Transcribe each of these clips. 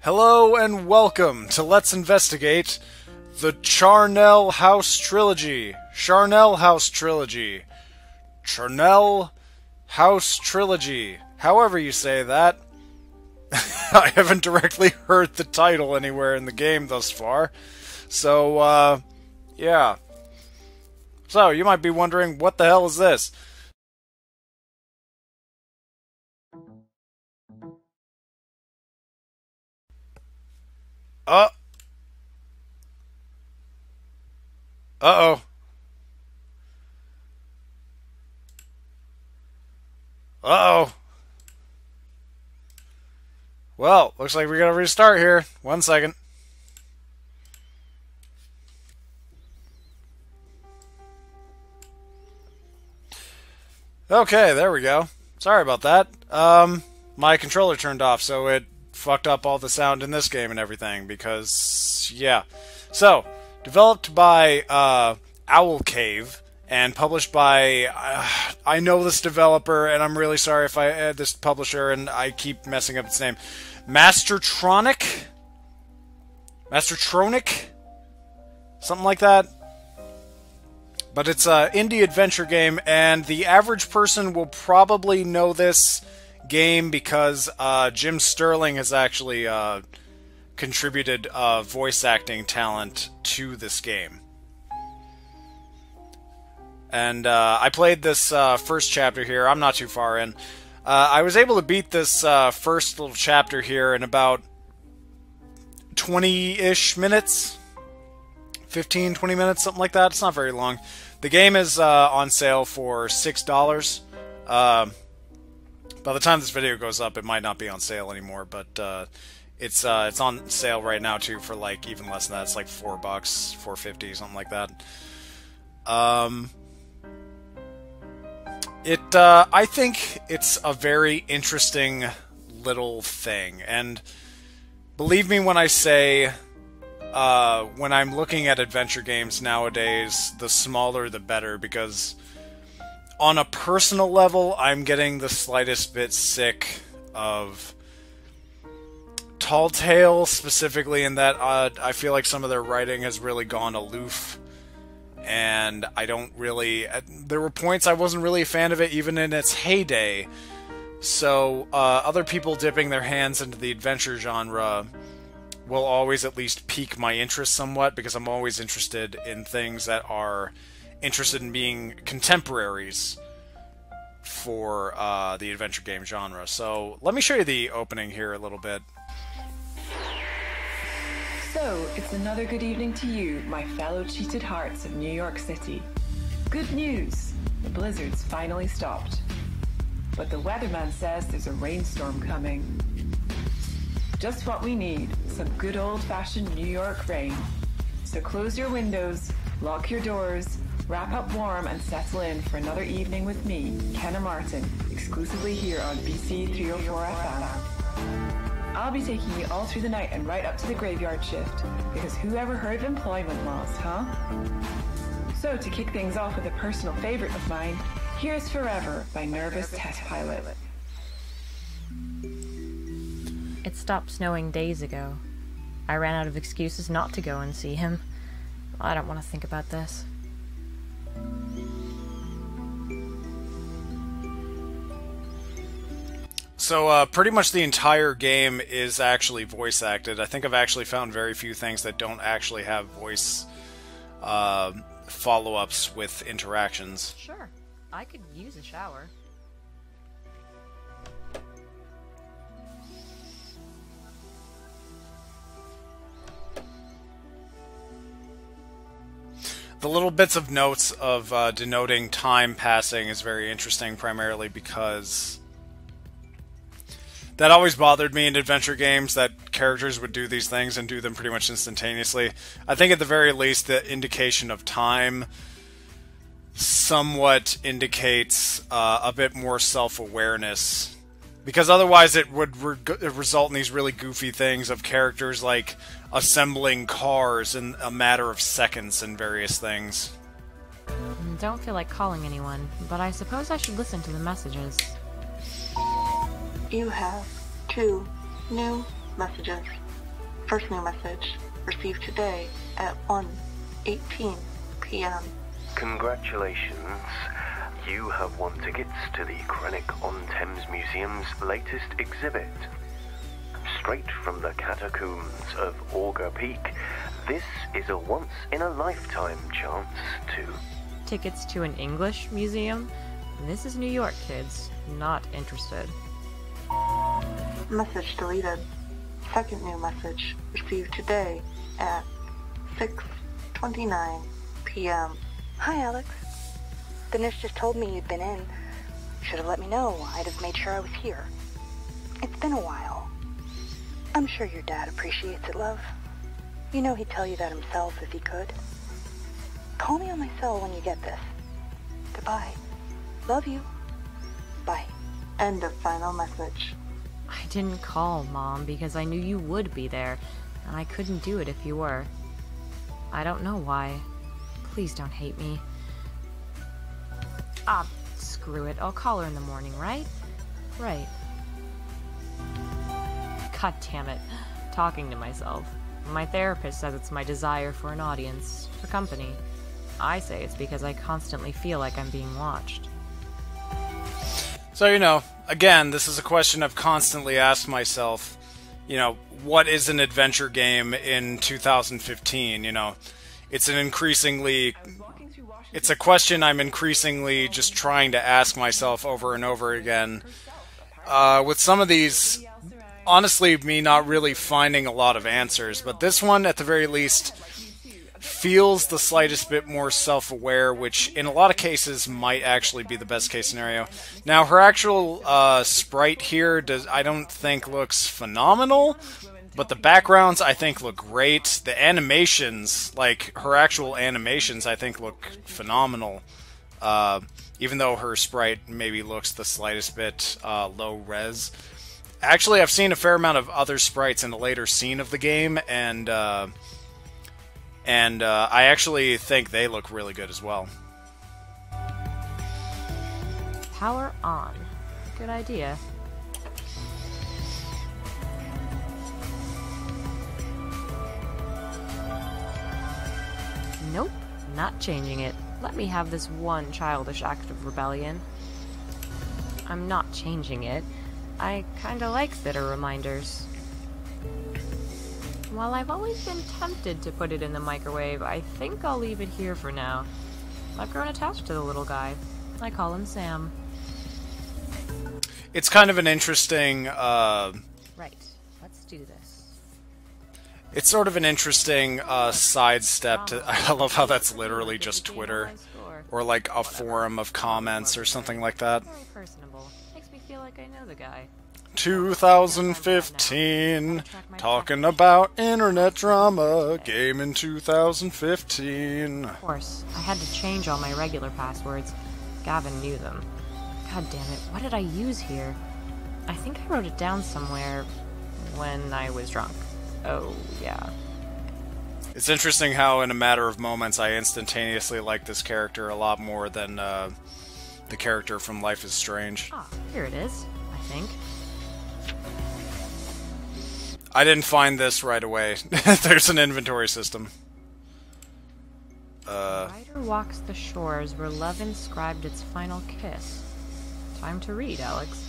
Hello and welcome to Let's Investigate the Charnel House Trilogy. Charnel House Trilogy. Charnel House Trilogy. However you say that. I haven't directly heard the title anywhere in the game thus far. So, yeah. So, you might be wondering, what the hell is this? Uh. Uh-oh. Uh-oh. Well, looks like we gotta restart here. 1 second. Okay, there we go. Sorry about that. My controller turned off, so it fucked up all the sound in this game and everything, because, yeah. So, developed by, Owl Cave, and published by, I know this developer, and I'm really sorry if I add this publisher, and I keep messing up its name. Mastertronic? Something like that. But it's an indie adventure game, and the average person will probably know this game because Jim Sterling has actually contributed voice acting talent to this game. And I played this first chapter here. I'm not too far in. I was able to beat this first little chapter here in about 20-ish minutes. 15, 20 minutes, something like that. It's not very long. The game is on sale for $6. By the time this video goes up, it might not be on sale anymore, but it's on sale right now too for like even less than that. It's like $4, $4.50, something like that. I think it's a very interesting little thing, and believe me when I say, when I'm looking at adventure games nowadays, the smaller the better, because on a personal level, I'm getting the slightest bit sick of Tall Tale, specifically in that I feel like some of their writing has really gone aloof, and I don't really... There were points I wasn't really a fan of it, even in its heyday, so other people dipping their hands into the adventure genre will always at least pique my interest somewhat, because I'm always interested in things that are interested in being contemporaries for the adventure game genre. So let me show you the opening here a little bit. So, it's another good evening to you, my fellow cheated hearts of New York City. Good news! The blizzard's finally stopped. But the weatherman says there's a rainstorm coming. Just what we need, some good old-fashioned New York rain. So close your windows, lock your doors, wrap up warm and settle in for another evening with me, Kenna Martin, exclusively here on BC 304 FM. I'll be taking you all through the night and right up to the graveyard shift, because who ever heard of employment laws, huh? So to kick things off with a personal favorite of mine, here's Forever by Nervous Test Pilot. It stopped snowing days ago. I ran out of excuses not to go and see him. I don't want to think about this. So, pretty much the entire game is actually voice acted. I think I've actually found very few things that don't actually have voice follow-ups with interactions. Sure, I could use a shower. The little bits of notes of denoting time passing is very interesting, primarily because that always bothered me in adventure games, that characters would do these things and do them pretty much instantaneously. I think at the very least the indication of time somewhat indicates a bit more self-awareness, because otherwise it would result in these really goofy things of characters like assembling cars in a matter of seconds and various things. Don't feel like calling anyone, but I suppose I should listen to the messages. You have 2 new Messages. First new message, received today at 1:18 p.m. Congratulations. You have won tickets to the Krennic-on-Thames Museum's latest exhibit. Straight from the catacombs of Augur Peak, this is a once-in-a-lifetime chance to... Tickets to an English museum? This is New York, kids. Not interested. Message deleted. Second new message, received today at 6:29 p.m. Hi, Alex. The nurse just told me you'd been in. Should have let me know. I'd have made sure I was here. It's been a while. I'm sure your dad appreciates it, love. You know he'd tell you that himself if he could. Call me on my cell when you get this. Goodbye. Love you. Bye. End of final message. I didn't call, Mom, because I knew you would be there, and I couldn't do it if you were. I don't know why. Please don't hate me. Ah, screw it. I'll call her in the morning, right? Right. God damn it. Talking to myself. My therapist says it's my desire for an audience, for company. I say it's because I constantly feel like I'm being watched. So, again, this is a question I've constantly asked myself. What is an adventure game in 2015? It's a question I'm increasingly just trying to ask myself over and over again. With some of these, honestly, me not really finding a lot of answers, but this one, at the very least, feels the slightest bit more self-aware, which in a lot of cases might actually be the best case scenario. Now, her actual sprite here I don't think looks phenomenal, but the backgrounds I think look great. The animations, like her actual animations, I think look phenomenal. Even though her sprite maybe looks the slightest bit low res. Actually, I've seen a fair amount of other sprites in a later scene of the game, and I actually think they look really good as well. Power on. Good idea. Nope, not changing it. Let me have this one childish act of rebellion. I'm not changing it. I kinda like bitter reminders. While I've always been tempted to put it in the microwave, I think I'll leave it here for now. I've grown attached to the little guy. I call him Sam. It's kind of an interesting... Right. Let's do this. It's sort of an interesting sidestep to... I love how that's literally just Twitter. Or like a forum of comments or something like that. Very personable. Makes me feel like I know the guy. 2015, talking about internet drama, game in 2015. Of course, I had to change all my regular passwords. Gavin knew them. God damn it, what did I use here? I think I wrote it down somewhere when I was drunk. Oh, yeah. It's interesting how in a matter of moments I instantaneously like this character a lot more than the character from Life is Strange. Ah, here it is, I think. I didn't find this right away. There's an inventory system. The rider walks the shores where love inscribed its final kiss. Time to read, Alex.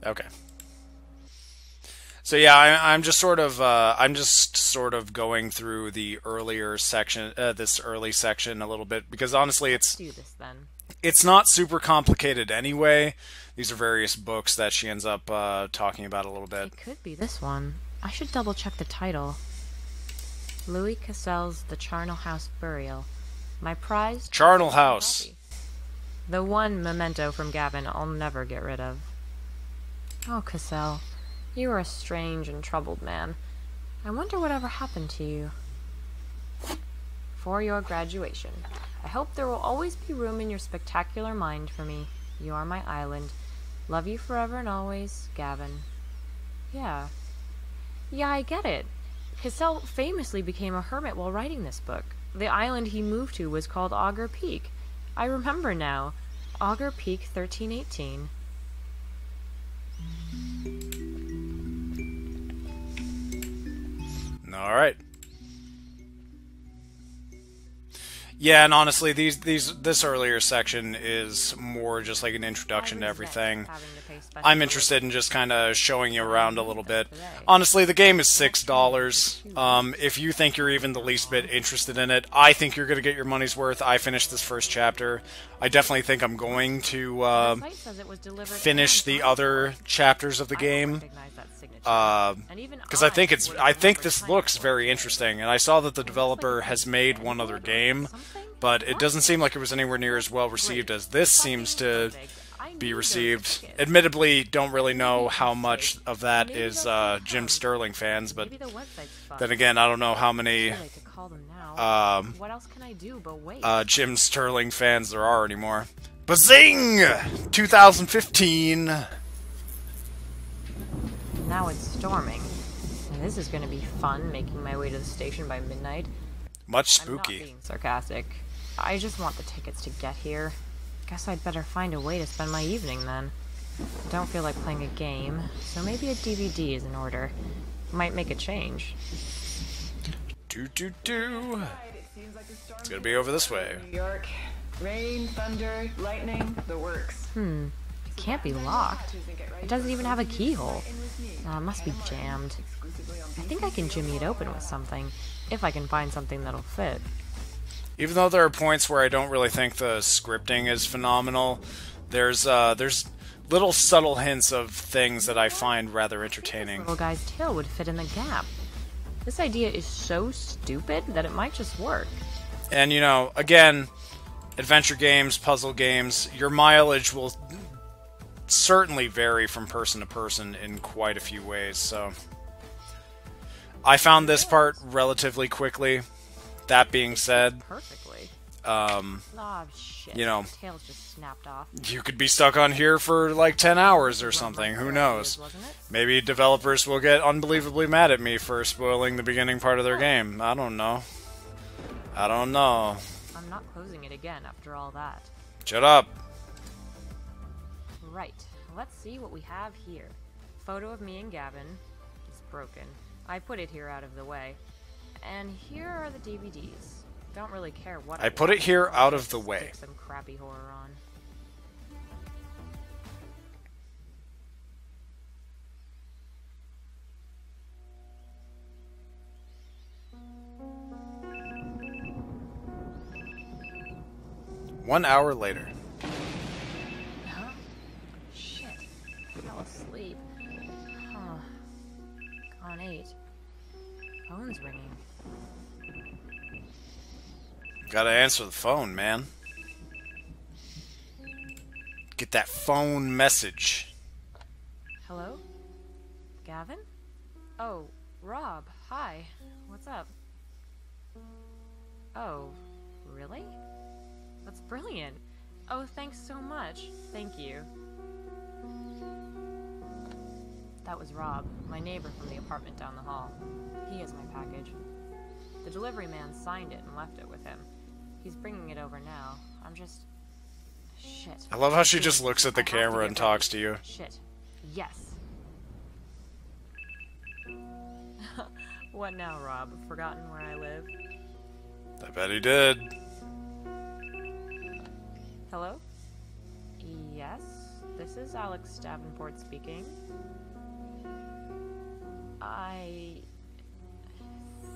Okay. So yeah, I'm just sort of going through the earlier section, this early section a little bit, because honestly, Let's do this then. It's not super complicated anyway. These are various books that she ends up talking about a little bit. It could be this one. I should double check the title. Louis Cassell's The Charnel House Burial. My prized... Charnel House. The one memento from Gavin I'll never get rid of. Oh, Cassell. You are a strange and troubled man. I wonder whatever happened to you. For your graduation. I hope there will always be room in your spectacular mind for me. You are my island. Love you forever and always, Gavin. Yeah, I get it. Cassell famously became a hermit while writing this book. The island he moved to was called Augur Peak. I remember now. Augur Peak 1318. Alright. Yeah, and honestly, this earlier section is more just like an introduction to everything. I'm interested in just kind of showing you around a little bit. Honestly, the game is $6. If you think you're even the least bit interested in it, I think you're going to get your money's worth. I finished this first chapter. I definitely think I'm going to finish the other chapters of the game. Because I think this looks very interesting, and I saw that the developer has made one other game, but it doesn't seem like it was anywhere near as well received as this seems to be received. Admittedly, don't really know how much of that is Jim Sterling fans, but then again, I don't know how many Jim Sterling fans there are anymore. Bazing! 2015! Now it's storming. And this is going to be fun, making my way to the station by midnight. Much spooky. I'm not being sarcastic. I just want the tickets to get here. Guess I'd better find a way to spend my evening then. I don't feel like playing a game, so maybe a DVD is in order. Might make a change. It's gonna be over this way. New York. Rain, thunder, lightning, the works. It can't be locked. It doesn't even have a keyhole. It must be jammed. I think I can jimmy it open with something, if I can find something that'll fit. Even though there are points where I don't really think the scripting is phenomenal, there's little subtle hints of things that I find rather entertaining. This little guy's tail would fit in the gap. This idea is so stupid that it might just work. And, you know, again, adventure games, puzzle games, your mileage will certainly vary from person to person in quite a few ways, so... I found this part relatively quickly. That being said, Perfectly. Shit. You know, Tail's just snapped off. You could be stuck on here for like 10 hours or something. Who knows? Maybe developers will get unbelievably mad at me for spoiling the beginning part of their game. I don't know. I'm not closing it again after all that. Shut up. Right. Let's see what we have here. Photo of me and Gavin. It's broken. I put it here out of the way. And here are the DVDs. Don't really care what I put it here out of the way. Stick some crappy horror on. One hour later. Huh? Shit. I fell asleep. Huh. Gone 8. Phone's ringing. Gotta answer the phone, man. Get that phone message. Hello? Gavin? Oh, Rob. Hi. What's up? Oh, really? That's brilliant. Oh, thanks so much. Thank you. That was Rob, my neighbor from the apartment down the hall. He has my package. The delivery man signed it and left it with him. He's bringing it over now. I'm just... Shit. I love how she just looks at the camera and talks to you. Shit. Yes. What now, Rob? Forgotten where I live? I bet he did. Hello? Yes? This is Alex Davenport speaking.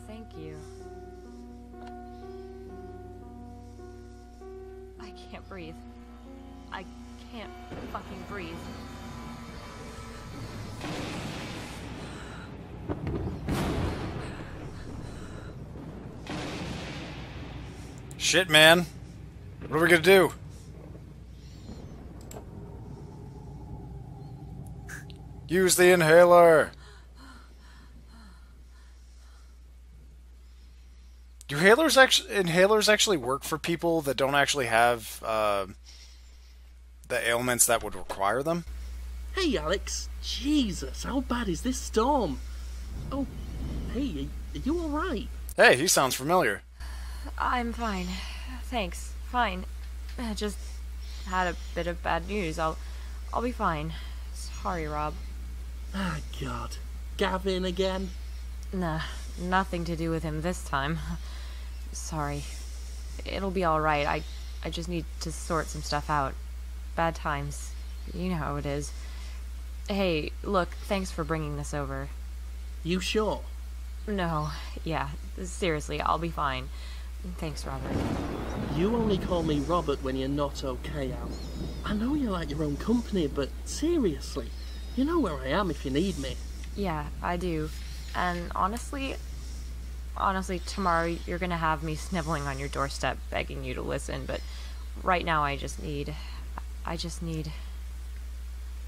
Thank you. I can't breathe. I can't fucking breathe. Shit, man. What are we gonna do? Use the inhaler. Do inhalers actually work for people that don't actually have the ailments that would require them? Hey, Alex. Jesus, how bad is this storm? Oh, hey, are you alright? Hey, he sounds familiar. I'm fine. Thanks. Fine. I just had a bit of bad news. I'll be fine. Sorry, Rob. Ah, God. Gavin again? Nah, Nothing to do with him this time. Sorry. It'll be alright. I just need to sort some stuff out. Bad times. You know how it is. Hey, look, thanks for bringing this over. You sure? No, yeah, seriously, I'll be fine. Thanks, Robert. You only call me Robert when you're not okay, Al. I know you like your own company, but seriously, you know where I am if you need me. Yeah, I do. And honestly, tomorrow you're gonna have me sniveling on your doorstep begging you to listen, but right now I just need...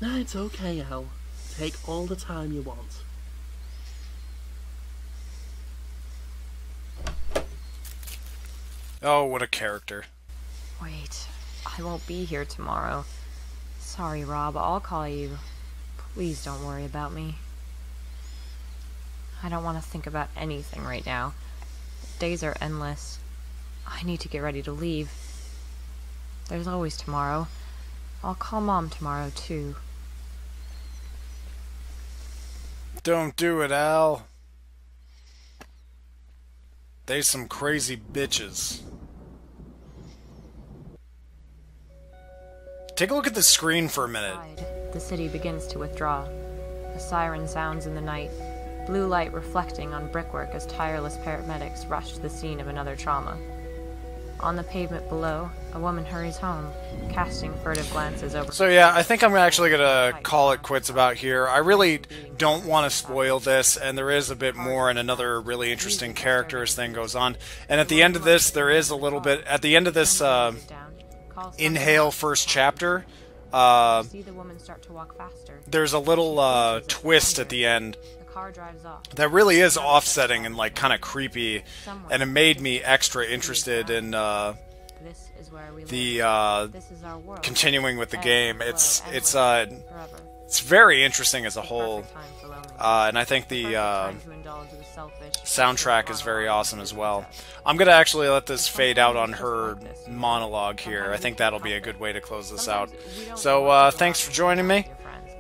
Nah, it's okay, Al. Take all the time you want. Oh, what a character. Wait, I won't be here tomorrow. Sorry, Rob, I'll call you. Please don't worry about me. I don't want to think about anything right now. Days are endless. I need to get ready to leave. There's always tomorrow. I'll call Mom tomorrow, too. Don't do it, Al. They some crazy bitches. Take a look at the screen for a minute. The city begins to withdraw. A siren sounds in the night, blue light reflecting on brickwork as tireless paramedics rush to the scene of another trauma. On the pavement below, a woman hurries home, casting furtive glances over... So yeah, I think I'm actually gonna call it quits about here. I really don't want to spoil this, and there is a bit more and another really interesting character as thing goes on. And at the end of this, there is a little bit... At the end of this Inhale first chapter, there's a little twist at the end that really is offsetting and like kind of creepy, and it made me extra interested in the continuing with the game. It's very interesting as a whole, and I think the soundtrack is very awesome as well. I'm gonna actually let this fade out on her monologue here. I think that'll be a good way to close this out. So thanks for joining me.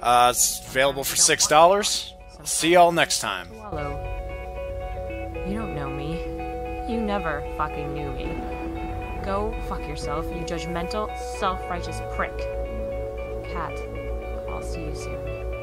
It's available for $6. See y'all next time. Hello. You don't know me. You never fucking knew me. Go fuck yourself, you judgmental, self-righteous prick. Cat, I'll see you soon.